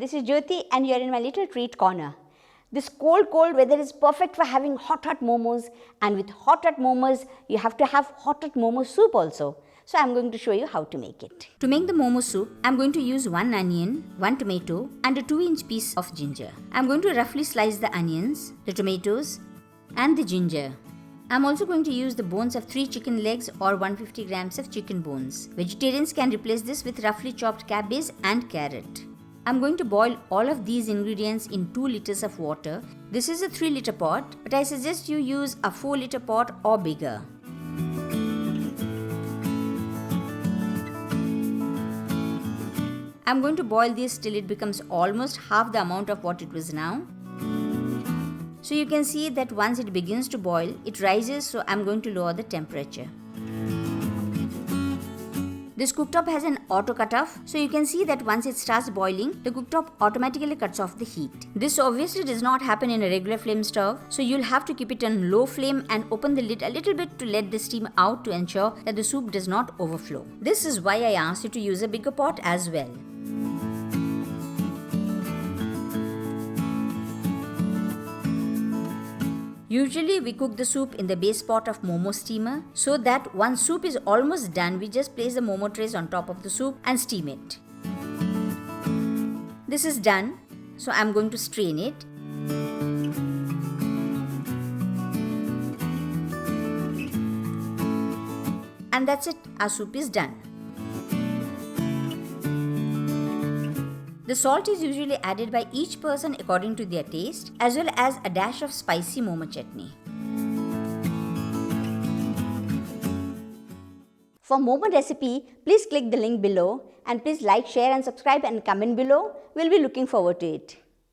this is Jyoti and you are in my little treat corner. This cold weather is perfect for having hot momos, and with hot momos you have to have hot momo soup also. So I am going to show you how to make it. To make the momo soup, I am going to use 1 onion, 1 tomato and a 2-inch piece of ginger. I am going to roughly slice the onions, the tomatoes and the ginger. I am also going to use the bones of 3 chicken legs or 150 grams of chicken bones. Vegetarians can replace this with roughly chopped cabbage and carrot. I am going to boil all of these ingredients in 2 liters of water. This is a 3 liter pot, but I suggest you use a 4 liter pot or bigger. I am going to boil this till it becomes almost half the amount of what it was now. So you can see that once it begins to boil, it rises, so I am going to lower the temperature. This cooktop has an auto cutoff, so you can see that once it starts boiling, the cooktop automatically cuts off the heat. This obviously does not happen in a regular flame stove, so you'll have to keep it on low flame and open the lid a little bit to let the steam out to ensure that the soup does not overflow. This is why I asked you to use a bigger pot as well. Usually we cook the soup in the base pot of momo steamer, so that once soup is almost done, we just place the momo trays on top of the soup and steam it. This is done, so I am going to strain it. And that's it, our soup is done. The salt is usually added by each person according to their taste, as well as a dash of spicy momo chutney. For momo recipe, please click the link below and please like, share and subscribe and comment below. We'll be looking forward to it.